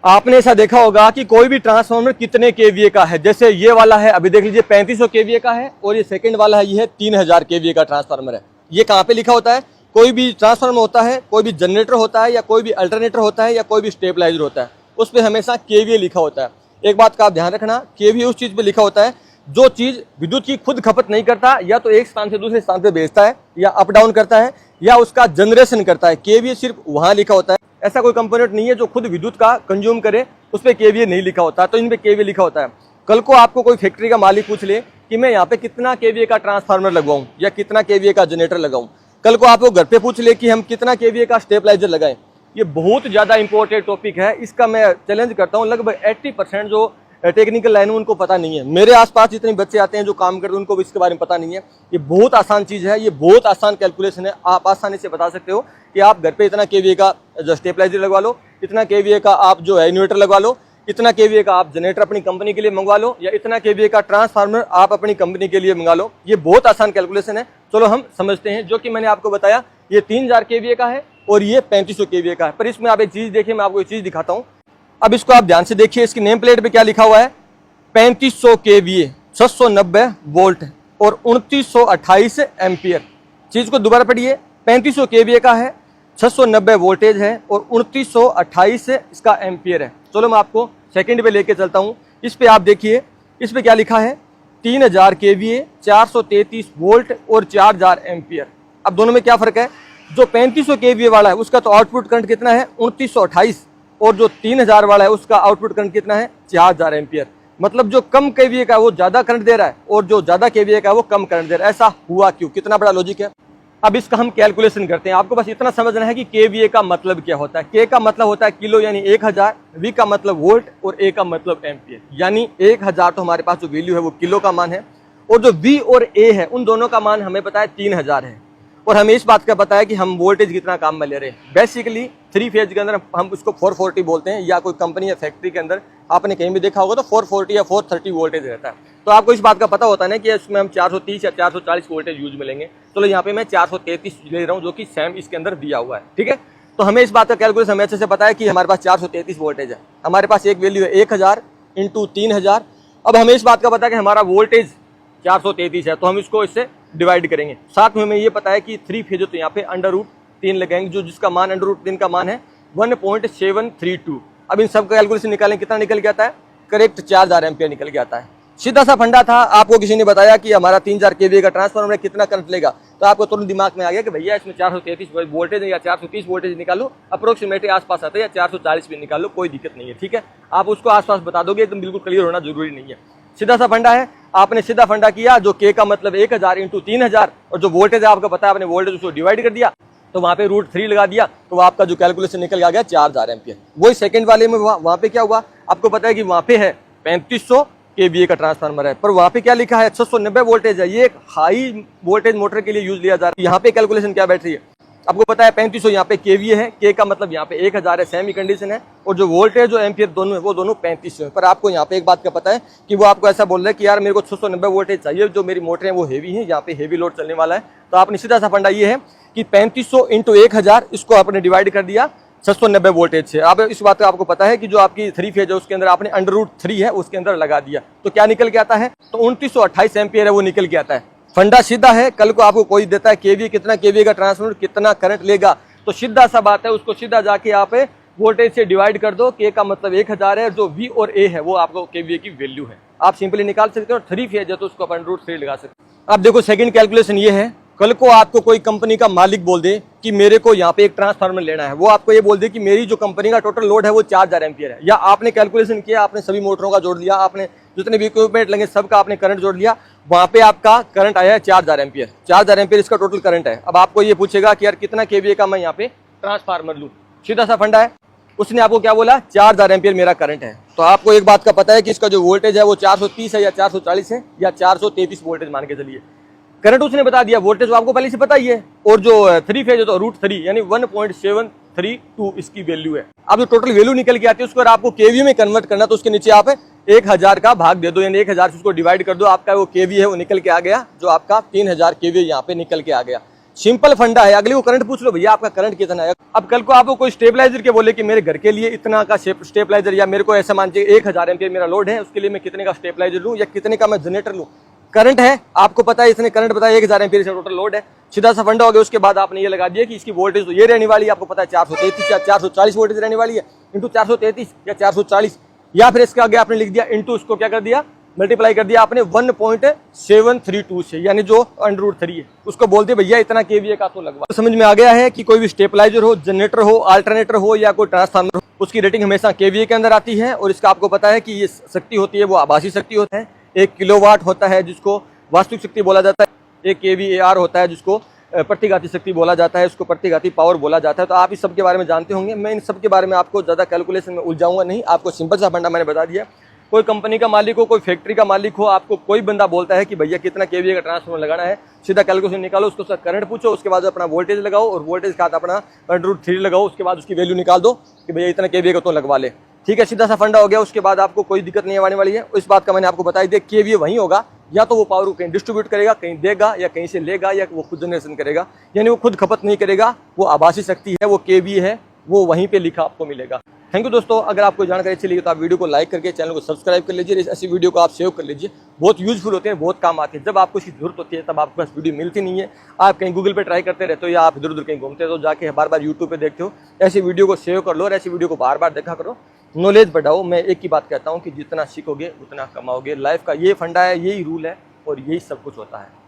आपने ऐसा देखा होगा कि कोई भी ट्रांसफार्मर कितने केवीए का है। जैसे ये वाला है, अभी देख लीजिए 3500 केवीए का है, और ये सेकंड वाला है, ये है 3000 केवीए का ट्रांसफार्मर है। ये कहाँ पे लिखा होता है? कोई भी ट्रांसफार्मर होता है, कोई भी जनरेटर होता है, या कोई भी अल्टरनेटर होता है, या कोई भी स्टेबलाइजर होता है, उस पर हमेशा केवीए लिखा होता है। एक बात का आप ध्यान रखना, केवीए उस चीज पे लिखा होता है जो चीज विद्युत की खुद खपत नहीं करता, या तो एक स्थान से दूसरे स्थान पे भेजता है, या अप डाउन करता है, या उसका जनरेशन करता है। केवीए सिर्फ वहां लिखा होता है। ऐसा कोई कंपोनेंट नहीं है जो खुद विद्युत का कंज्यूम करे, उस पर केवीए नहीं लिखा होता। तो इन पे केवीए लिखा होता है। कल को आपको कोई फैक्ट्री का मालिक पूछ ले कि मैं यहाँ पे कितना केवीए का ट्रांसफार्मर लगवाऊं या कितना केवीए का जनरेटर लगाऊं, कल को आपको घर पे पूछ ले कि हम कितना केवीए का स्टेबलाइजर लगाएं, ये बहुत ज्यादा इंपॉर्टेंट टॉपिक है। इसका मैं चैलेंज करता हूँ, लगभग 80% जो टेक्निकल लाइन में उनको पता नहीं है। मेरे आसपास जितने बच्चे आते हैं जो काम करते हैं, उनको भी इसके बारे में पता नहीं है। ये बहुत आसान चीज है, ये बहुत आसान कैलकुलेशन है। आप आसानी से बता सकते हो कि आप घर पे इतना केवीए का जो स्टेबलाइजर लगवा लो, इतना केवीए का आप जो है इन्वर्टर लगवा लो, इतना केवीए का आप जनरेटर अपनी कंपनी के लिए मंगवा लो, या इतना केवीए का ट्रांसफार्मर आप अपनी कंपनी के लिए मंगा लो। ये बहुत आसान कैलकुलेशन है। चलो हम समझते हैं। जो कि मैंने आपको बताया, ये 3000 केवीए का है और ये 3500 केवीए का है। पर इसमें आप एक चीज देखिए, मैं आपको एक चीज दिखाता हूँ। अब इसको आप ध्यान से देखिए, इसकी नेम प्लेट पे क्या लिखा हुआ है? 3500 केवीए, 690 वोल्ट और 2928 एम्पियर। चीज को दोबारा पढ़िए, 3500 केवीए का है, 690 वोल्टेज है और 2928 इसका एम्पियर है। चलो मैं आपको सेकंड पे लेके चलता हूं। इस पे आप देखिए, इस पे क्या लिखा है? 3000 केवीए, 433 वोल्ट और 4000 एम्पियर। अब दोनों में क्या फर्क है? जो 3500 केवीए वाला है उसका तो आउटपुट करंट कितना है? 2928, और जो 3000 वाला है उसका आउटपुट करंट कितना है? 4000 एम्पियर। मतलब जो कम केवीए का है वो ज्यादा करंट दे रहा है, और जो ज्यादा केवीए का है वो कम करंट दे रहा है। ऐसा हुआ क्यों? कितना बड़ा लॉजिक है। अब इसका हम कैलकुलेशन करते हैं। आपको बस इतना समझना है कि केवीए का मतलब क्या होता है। के का मतलब होता है किलो यानी 1000, वी का मतलब वोल्ट, और ए का मतलब एम्पियर। यानी 1000 तो हमारे पास जो वैल्यू है वो किलो का मान है, और जो वी और ए है उन दोनों का मान हमें पता है 3000 है। और हमें इस बात का पता है कि हम वोल्टेज कितना काम में ले रहे हैं। बेसिकली 3 फेज के अंदर हम उसको 440 बोलते हैं, या कोई कंपनी या फैक्ट्री के अंदर आपने कहीं भी देखा होगा तो 440 या 430 वोल्टेज रहता है। तो आपको इस बात का पता होता है ना कि इसमें हम 430 या 440 वोल्टेज यूज मिलेंगे। चलो यहाँ पे मैं 433 ले रहा हूँ, जो कि सेम इसके अंदर दिया हुआ है। ठीक है, तो हमें इस बात का कैलकुलेशन हमें अच्छे से पता है कि हमारे पास 433 वोल्टेज है। हमारे पास एक वैल्यू है 1000 इंटू 3000। अब हमें इस बात का पता है कि हमारा वोल्टेज 433 है, तो हम इसको इससे डिवाइड करेंगे। साथ में हमें ये पता है कि 3 फेज तो यहाँ पे √3 लगाएंगे, जो जिसका मान √3 का मान है 1.732। अब इन सब का कैलकुलेशन निकालें, कितना निकल के आता है? करेक्ट 4000 एम्पियर निकल के आता है। सीधा सा फंडा था। आपको किसी ने बताया कि हमारा 3000 केवीए का ट्रांसफार्मर है, कितना करंट लेगा, तो आपको तुरंत दिमाग में आ गया कि भैया इसमें 433 वोल्टेज या 430 वोल्टेज निकालो, अप्रोक्सीमेटली आसपास आता है, या 440 भी निकालो, कोई दिक्कत नहीं है। ठीक है, आप उसको आसपास बता दोगे, एकदम बिल्कुल क्लियर होना जरूरी नहीं है। सीधा सा फंडा है। आपने सीधा फंडा किया, जो के का मतलब 1000 इंटू 3000, और जो वोल्टेज है आपको पता है, आपने वोल्टेज उसको डिवाइड कर दिया, तो वहां पे √3 लगा दिया, तो आपका जो कैलकुलेशन निकल गया 4000 एम्पियर। वही सेकंड वाले में वहां पे क्या हुआ? आपको पता है कि वहां पे है 3500 केवीए का ट्रांसफार्मर है, पर वहां पे क्या लिखा है? 690 वोल्टेज है। ये एक हाई वोल्टेज मोटर के लिए यूज लिया जा रहा है। यहाँ पे कैलकुलेशन क्या बैठ रही है? आपको पता है 3500 यहाँ पे केवीए है, के का मतलब यहाँ पे 1000 है, सेम ही कंडीशन है, और जो वोल्टेज जो एम्पियर दोनों है वो दोनों 3500 है। पर आपको यहाँ पे एक बात का पता है कि वो आपको ऐसा बोल रहा है कि यार मेरे को 690 वोल्टेज चाहिए, जो मेरी मोटर है वो हेवी है, यहाँ पे हेवी लोड चलने वाला है। तो आपने सीधा सा फंडा ये है कि 3500 इंटू 1000, इसको आपने डिवाइड कर दिया 690 वोल्टेज से। अब इस बात का आपको पता है कि जो आपकी 3 फेज है उसके अंदर आपने √3 है उसके अंदर लगा दिया, तो क्या निकल के आता है? तो 2928 एम्पियर है वो निकल के आता है। फंडा सीधा है। कल को आपको कोई देता है केवीए, कितना केवीए का ट्रांसफार्मर कितना करंट लेगा, तो सीधा सा बात है, उसको सीधा जाके आप वोल्टेज से डिवाइड कर दो। के का मतलब 1000 है, जो वी और ए है वो आपको केवीए की वैल्यू है, आप सिंपली निकाल सकते हो। 3 फेज है तो उसको अपन √3 लगा सकते हो। अब देखो सेकंड कैलकुलेशन ये है। कल को आपको कोई कंपनी का मालिक बोल दे कि मेरे को यहाँ पे एक ट्रांसफार्मर लेना है, वो आपको ये बोल दे कि मेरी जो कंपनी का टोटल लोड है वो 4000 एम्पियर है, या आपने कैलकुलेशन किया, आपने सभी मोटरों का जोड़ लिया, आपने जितने भी इक्विपमेंट लगे सबका आपने करंट जोड़ लिया, वहां पे आपका करंट आया है 4000 एम्पियर। 4000 एम्पियर इसका टोटल करंट है। अब आपको ये पूछेगा कि यार कितना केवीए का मैं यहाँ पे ट्रांसफार्मर लूँ। सीधा सा फंडा है। उसने आपको क्या बोला? 4000 एम्पियर मेरा करंट है। तो आपको एक बात का पता है कि इसका जो वोल्टेज है वो 430 है, या 440 है, या 433 वोल्टेज मान के चलिए। करंट उसने बता दिया, वोल्टेज आपको पहले से पता ही है, और जो 3 फेज है तो √3 यानी 1.732 इसकी वैल्यू है। अब जो टोटल वैल्यू निकल के आती है उसको अगर आपको केवीए में कन्वर्ट करना, तो उसके नीचे आप 1000 का भाग दे दो, यानी 1000 से उसको डिवाइड कर दो, आपका वो केवीए है वो निकल के आ गया, जो आपका 3000 केवीए यहाँ पे निकल के आ गया। सिंपल फंडा है। अगले को करंट पूछ लो, भैया आपका करंट कितना है। अब कल को आपको कोई स्टेबलाइजर के बोले कि मेरे घर के लिए इतना का स्टेबलाइजर, या मेरे को ऐसा मान लीजिए 1000 एम्पीयर मेरा लोड है, उसके लिए मैं कितने का स्टेबलाइजर लूँ या कितने का मैं जनरेटर लूँ। करंट है, आपको पता है इसने करंट बताया 1000 एम्पीयर से टोटल लोड है, सीधा सा फंडा हो गया। उसके बाद आपने ये लगा दिया कि इसकी वोल्टेज तो ये रहने वाली है, आपको पता है 433 या 440 वोल्टेज रहने वाली है, इंटू 433 या 440, या फिर इसके आगे आपने लिख दिया इंटू, उसको क्या कर दिया, मल्टीप्लाई कर दिया आपने 1.732 से, यानी जो √3 है, उसको बोलते भैया इतना केवीए का तो लगवा। तो समझ में आ गया है कि कोई भी स्टेबलाइजर हो, जनरेटर हो, अल्टरनेटर हो या कोई ट्रांसफार्मर हो, उसकी रेटिंग हमेशा केवीए के अंदर आती है। और इसका आपको पता है कि ये शक्ति होती है वो आभासी शक्ति होता है। 1 किलोवाट होता है जिसको वास्तविक शक्ति बोला जाता है, 1 kVAR होता है जिसको प्रतिघाती शक्ति बोला जाता है, उसको प्रतिघाती पावर बोला जाता है। तो आप इस सब के बारे में जानते होंगे। मैं इन सब के बारे में आपको ज़्यादा कैलकुलेशन में उलझाऊंगा नहीं, आपको सिंपल सा फंडा मैंने बता दिया। कोई कंपनी का मालिक हो, कोई फैक्ट्री का मालिक हो, आपको कोई बंदा बोलता है कि भैया कितना केवीए का ट्रांसफार्मर लगाना है, सीधा कैलकुलेशन निकालो, उसको करंट पूछो, उसके बाद अपना वोल्टेज लगाओ और वोल्टेज के साथ अपना √3 लगाओ, उसके बाद उसकी वैल्यू निकाल दो कि भैया इतना केवीए का तो लगवा ले। ठीक है, सीधा सा फंडा हो गया। उसके बाद आपको कोई दिक्कत नहीं आने वाली है। इस बात का मैंने आपको बता दिया, केवीए वहीं होगा, या तो वो पावर को कहीं डिस्ट्रीब्यूट करेगा, कहीं देगा, या कहीं से लेगा, या वो खुद जनरेशन करेगा, यानी वो खुद खपत नहीं करेगा, वो आभासी शक्ति है, वो केवीए है, वो वहीं पे लिखा आपको मिलेगा। थैंक यू दोस्तों। अगर आपको जानकारी अच्छी लगी तो आप वीडियो को लाइक करके चैनल को सब्सक्राइब कर लीजिए। ऐसी वीडियो को आप सेव कर लीजिए, बहुत यूजफुल होते हैं, बहुत काम आते हैं। जब आपको इसकी जरूरत होती है तब आपके पास वीडियो मिलती नहीं है, आप कहीं गूगल पे ट्राई करते रहते हो या आप इधर उधर कहीं घूमते हो, तो जाके बार बार यूट्यूब पे देखते हो। ऐसी वीडियो को सेव कर लो और ऐसी वीडियो को बार बार देखा करो, नॉलेज बढ़ाओ। मैं एक ही बात कहता हूँ कि जितना सीखोगे उतना कमाओगे। लाइफ का ये फंडा है, यही रूल है और यही सब कुछ होता है।